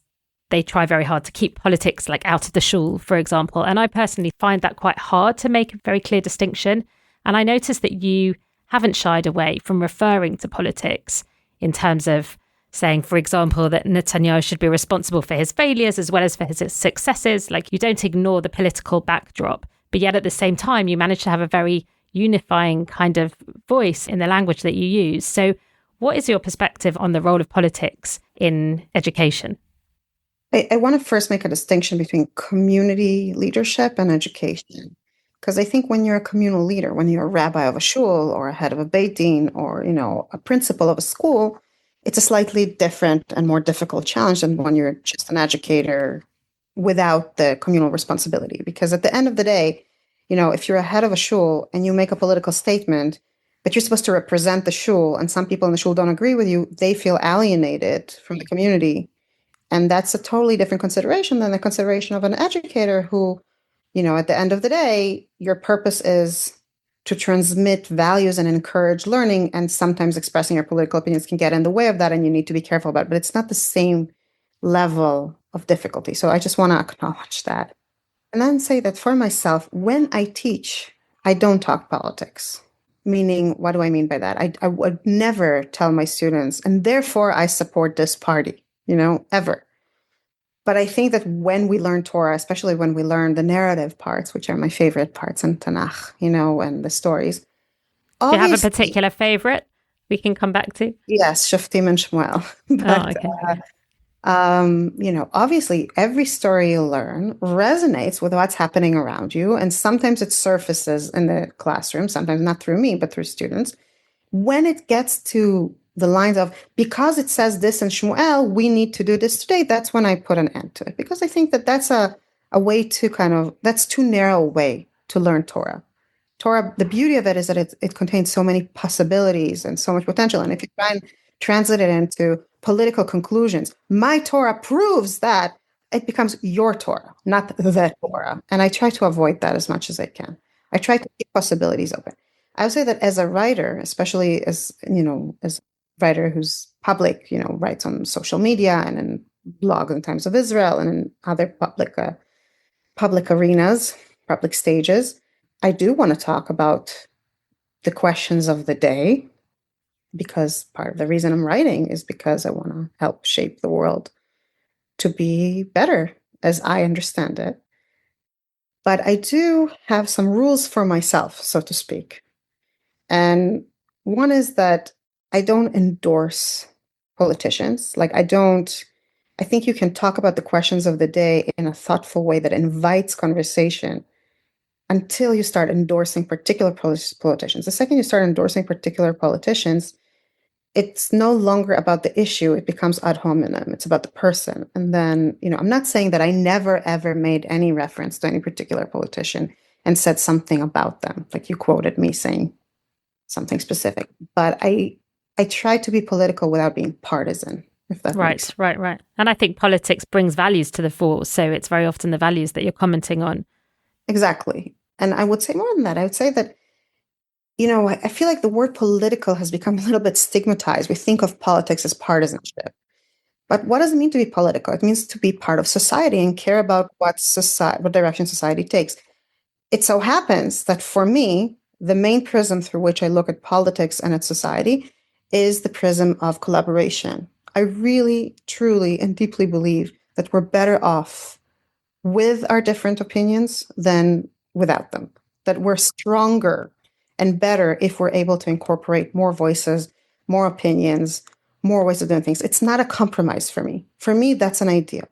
they try very hard to keep politics like out of the shul, for example. And I personally find that quite hard to make a very clear distinction. And I noticed that you haven't shied away from referring to politics in terms of saying, for example, that Netanyahu should be responsible for his failures as well as for his successes. Like, you don't ignore the political backdrop, but yet at the same time, you manage to have a very unifying kind of voice in the language that you use. So what is your perspective on the role of politics in education?
I want to first make a distinction between community leadership and education. Because I think when you're a communal leader, when you're a rabbi of a shul or a head of a beit din or, a principal of a school, it's a slightly different and more difficult challenge than when you're just an educator without the communal responsibility. Because at the end of the day, if you're a head of a shul and you make a political statement, but you're supposed to represent the shul, and some people in the shul don't agree with you, they feel alienated from the community. And that's a totally different consideration than the consideration of an educator who, at the end of the day, your purpose is to transmit values and encourage learning. And sometimes expressing your political opinions can get in the way of that, and you need to be careful about it. But it's not the same level of difficulty. So I just want to acknowledge that. And then say that for myself, when I teach, I don't talk politics. Meaning, what do I mean by that? I would never tell my students, and therefore I support this party, ever. But I think that when we learn Torah, especially when we learn the narrative parts, which are my favorite parts in Tanakh, and the stories.
Do you have a particular favorite we can come back to?
Yes, Shoftim and Shmuel. But,
okay.
Obviously every story you learn resonates with what's happening around you. And sometimes it surfaces in the classroom, sometimes not through me, but through students. When it gets to the lines of, because it says this in Shmuel, we need to do this today, that's when I put an end to it. Because I think that that's a way to that's too narrow a way to learn Torah. Torah, the beauty of it is that it contains so many possibilities and so much potential. And if you try and translate it into political conclusions, my Torah proves that, it becomes your Torah, not the Torah. And I try to avoid that as much as I can. I try to keep possibilities open. I would say that as a writer, especially as a writer who's public, writes on social media and in blogs in Times of Israel and in other public arenas, public stages, I do want to talk about the questions of the day, because part of the reason I'm writing is because I want to help shape the world to be better as I understand it. But I do have some rules for myself, so to speak. And one is that I don't endorse politicians. I think you can talk about the questions of the day in a thoughtful way that invites conversation until you start endorsing particular politicians. The second you start endorsing particular politicians, it's no longer about the issue. It becomes ad hominem. It's about the person. And then, I'm not saying that I never, ever made any reference to any particular politician and said something about them. Like you quoted me saying something specific. But I try to be political without being partisan, if that makes sense.
Right. And I think politics brings values to the fore. So it's very often the values that you're commenting on.
Exactly. And I would say more than that. I would say that, I feel like the word political has become a little bit stigmatized. We think of politics as partisanship. But what does it mean to be political? It means to be part of society and care about what direction society takes. It so happens that for me, the main prism through which I look at politics and at society is the prism of collaboration. I really, truly, and deeply believe that we're better off with our different opinions than without them, that we're stronger and better if we're able to incorporate more voices, more opinions, more ways of doing things. It's not a compromise for me. For me, that's an ideal.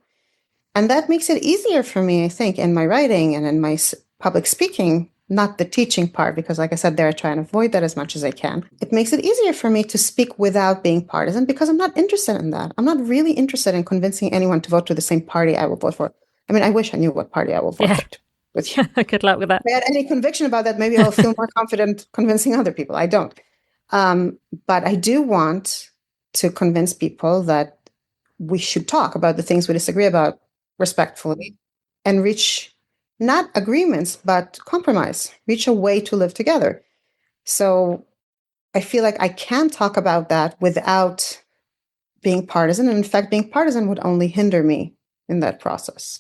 And that makes it easier for me, I think, in my writing and in my public speaking, not the teaching part, because like I said, there I try and avoid that as much as I can. It makes it easier for me to speak without being partisan because I'm not interested in that. I'm not really interested in convincing anyone to vote for the same party I will vote for. I mean, I wish I knew what party I will vote for. With you.
Good luck with that.
If I had any conviction about that, maybe I'll feel more confident convincing other people. I don't. But I do want to convince people that we should talk about the things we disagree about respectfully and reach not agreements, but compromise, reach a way to live together. So I feel like I can talk about that without being partisan. And in fact, being partisan would only hinder me in that process.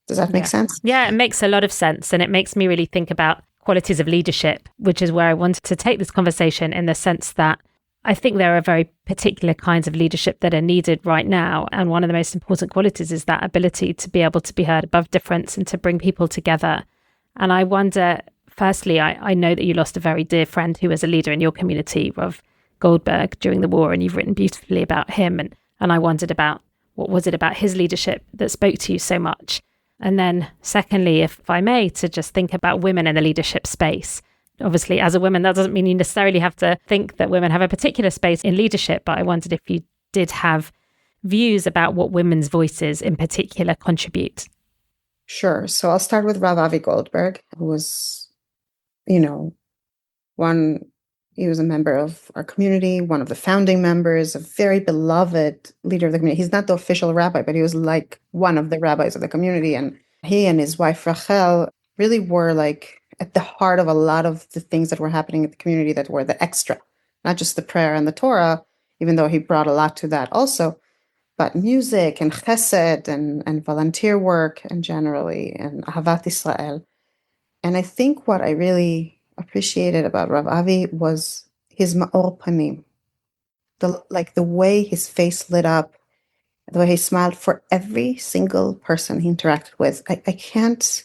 Does that make sense?
Yeah, it makes a lot of sense. And it makes me really think about qualities of leadership, which is where I wanted to take this conversation, in the sense that I think there are very particular kinds of leadership that are needed right now. And one of the most important qualities is that ability to be able to be heard above difference and to bring people together. And I wonder, firstly, I know that you lost a very dear friend who was a leader in your community, Rav Goldberg, during the war, and you've written beautifully about him. And I wondered about, what was it about his leadership that spoke to you so much? And then secondly, if I may, to just think about women in the leadership space. Obviously, as a woman, that doesn't mean you necessarily have to think that women have a particular space in leadership, but I wondered if you did have views about what women's voices in particular contribute.
Sure. So I'll start with Rav Avi Goldberg, who was, he was a member of our community, one of the founding members, a very beloved leader of the community. He's not the official rabbi, but he was like one of the rabbis of the community. And he and his wife, Rachel, really were like at the heart of a lot of the things that were happening in the community that were the extra, not just the prayer and the Torah, even though he brought a lot to that also, but music and chesed and volunteer work and generally, and Ahavat Israel. And I think what I really appreciated about Rav Avi was his ma'or panim, the way his face lit up, the way he smiled for every single person he interacted with. I can't,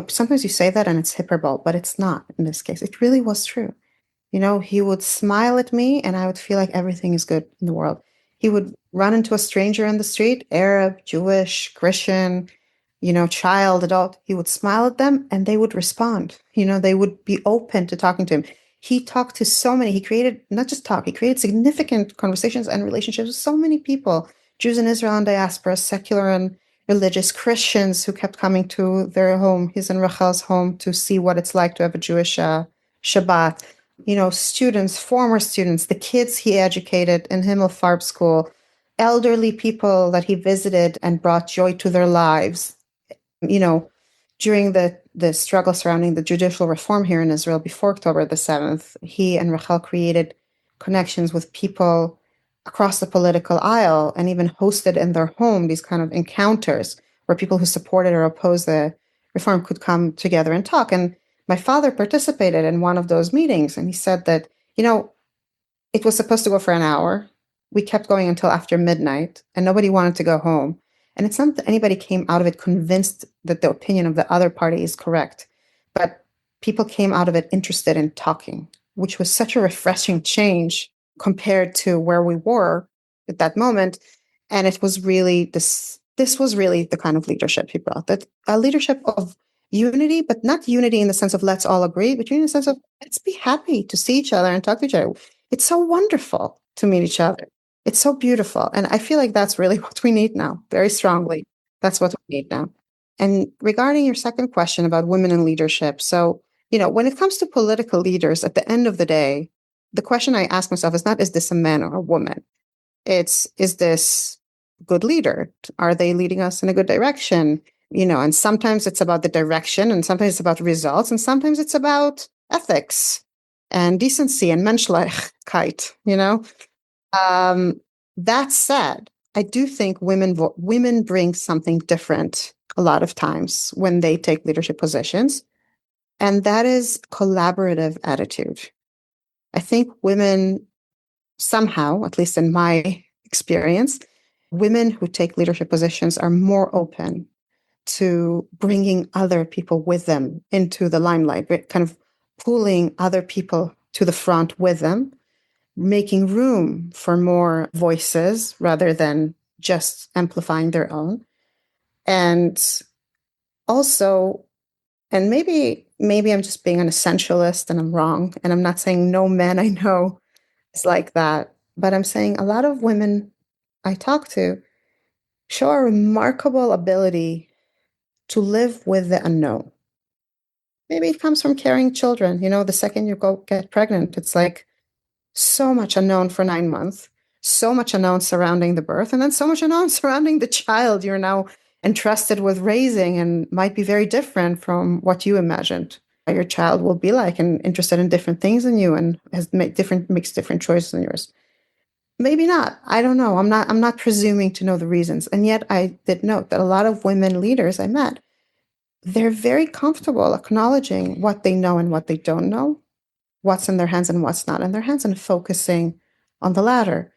sometimes you say that and it's hyperbole, but it's not in this case. It really was true. He would smile at me and I would feel like everything is good in the world. He would run into a stranger in the street, Arab, Jewish, Christian, child, adult. He would smile at them and they would respond. They would be open to talking to him. He talked to so many. He created, not just talk, he created significant conversations and relationships with so many people, Jews in Israel and diaspora, secular and religious, Christians who kept coming to their home, his and Rachel's home, to see what it's like to have a Jewish Shabbat. Students, former students, the kids he educated in Himmelfarb school, elderly people that he visited and brought joy to their lives. During the struggle surrounding the judicial reform here in Israel before October the 7th, he and Rachel created connections with people across the political aisle and even hosted in their home these kind of encounters where people who supported or opposed the reform could come together and talk. And my father participated in one of those meetings, and he said that, it was supposed to go for an hour. We kept going until after midnight, and nobody wanted to go home. And it's not that anybody came out of it convinced that the opinion of the other party is correct, but people came out of it interested in talking, which was such a refreshing change compared to where we were at that moment. And it was really this was really the kind of leadership he brought, that a leadership of unity, but not unity in the sense of let's all agree, but unity in the sense of let's be happy to see each other and talk to each other. It's so wonderful to meet each other. It's so beautiful. And I feel like that's really what we need now, very strongly. That's what we need now. And regarding your second question about women in leadership, so, when it comes to political leaders, at the end of the day, the question I ask myself is not, is this a man or a woman? It's, is this a good leader? Are they leading us in a good direction? And sometimes it's about the direction, and sometimes it's about results, and sometimes it's about ethics and decency and menschlichkeit, That said, I do think women bring something different a lot of times when they take leadership positions, and that is collaborative attitude. I think women somehow, at least in my experience, women who take leadership positions are more open to bringing other people with them into the limelight, kind of pulling other people to the front with them, making room for more voices rather than just amplifying their own. And also, and maybe I'm just being an essentialist and I'm wrong, and I'm not saying no man I know is like that, but I'm saying a lot of women I talk to show a remarkable ability to live with the unknown. Maybe it comes from carrying children. The second you go get pregnant, it's like so much unknown for 9 months, so much unknown surrounding the birth, and then so much unknown surrounding the child you're now entrusted with raising, and might be very different from what you imagined your child will be like, and interested in different things than you, and makes different choices than yours. Maybe not. I don't know. I'm not presuming to know the reasons. And yet I did note that a lot of women leaders I met, they're very comfortable acknowledging what they know and what they don't know, what's in their hands and what's not in their hands, and focusing on the latter.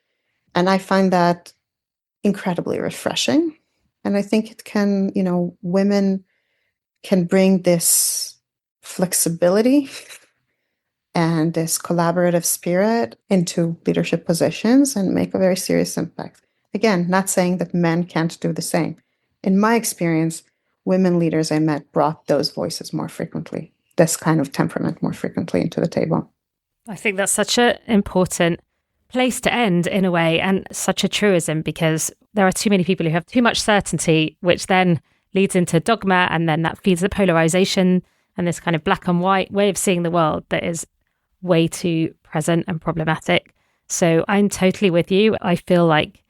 And I find that incredibly refreshing. And I think it can, women can bring this flexibility and this collaborative spirit into leadership positions and make a very serious impact. Again, not saying that men can't do the same. In my experience, women leaders I met brought those voices more frequently, this kind of temperament more frequently into the table.
I think that's such an important place to end in a way, and such a truism, because there are too many people who have too much certainty, which then leads into dogma, and then that feeds the polarization and this kind of black and white way of seeing the world that is way too present and problematic. So I'm totally with you. I feel like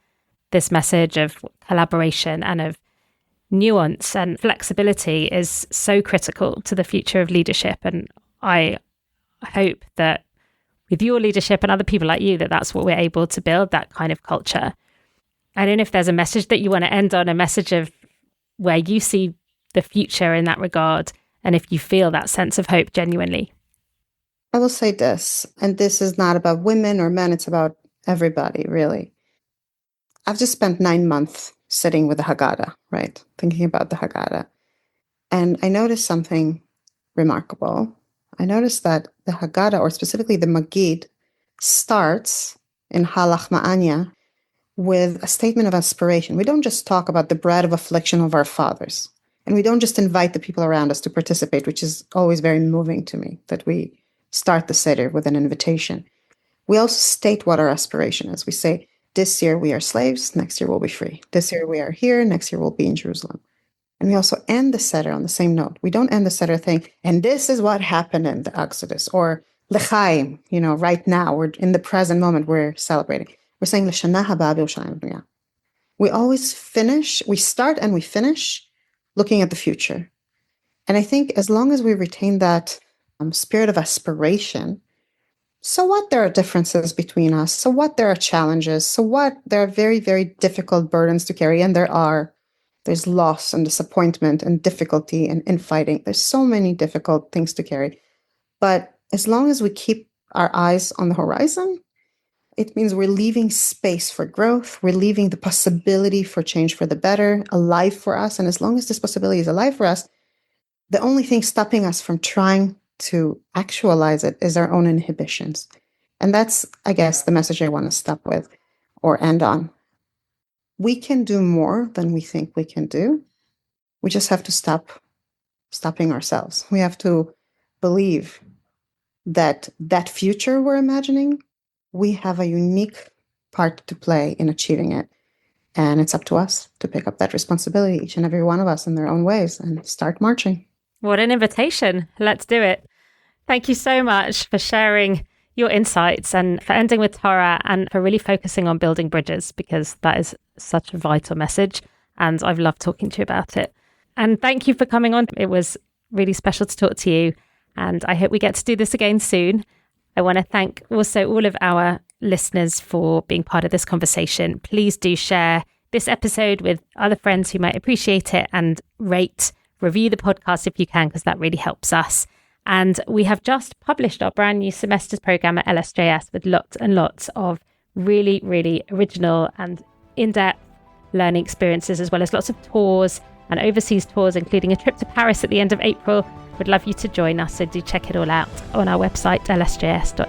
this message of collaboration and of nuance and flexibility is so critical to the future of leadership. And I hope that with your leadership and other people like you, that's what we're able to build, that kind of culture. I don't know if there's a message that you want to end on, a message of where you see the future in that regard, and if you feel that sense of hope genuinely.
I will say this, and this is not about women or men, it's about everybody, really. I've just spent 9 months sitting with the Haggadah, right? Thinking about the Haggadah. And I noticed something remarkable. I noticed that the Haggadah, or specifically the Magid, starts in Halach Ma'anya with a statement of aspiration. We don't just talk about the bread of affliction of our fathers. And we don't just invite the people around us to participate, which is always very moving to me, that we start the Seder with an invitation. We also state what our aspiration is. We say, this year we are slaves, next year we'll be free. This year we are here, next year we'll be in Jerusalem. And we also end the Seder on the same note. We don't end the Seder saying, and this is what happened in the Exodus, or L'chaim, right now, we're in the present moment, we're celebrating. We're saying, L'shana haba b'Yerushalayim b'niyah. We always we start and we finish looking at the future. And I think as long as we retain that spirit of aspiration, so what there are differences between us, so what there are challenges, so what there are very, very difficult burdens to carry, and there's loss and disappointment and difficulty and infighting. There's so many difficult things to carry. But as long as we keep our eyes on the horizon, it means we're leaving space for growth. We're leaving the possibility for change for the better alive for us. And as long as this possibility is alive for us, the only thing stopping us from trying to actualize it is our own inhibitions. And that's, I guess, the message I want to stop with or end on. We can do more than we think we can do. We just have to stop stopping ourselves. We have to believe that future we're imagining, we have a unique part to play in achieving it. And it's up to us to pick up that responsibility, each and every one of us in their own ways, and start marching.
What an invitation. Let's do it. Thank you so much for sharing your insights and for ending with Torah and for really focusing on building bridges, because that is such a vital message. And I've loved talking to you about it. And thank you for coming on. It was really special to talk to you. And I hope we get to do this again soon. I want to thank also all of our listeners for being part of this conversation. Please do share this episode with other friends who might appreciate it, and review the podcast if you can, because that really helps us. And we have just published our brand new semester's program at LSJS with lots and lots of really, really original and in-depth learning experiences, as well as lots of tours and overseas tours, including a trip to Paris at the end of April. We'd love you to join us, so do check it all out on our website, lsjs.ac.uk.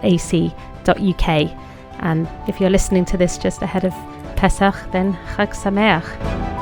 And if you're listening to this just ahead of Pesach, then Chag Sameach.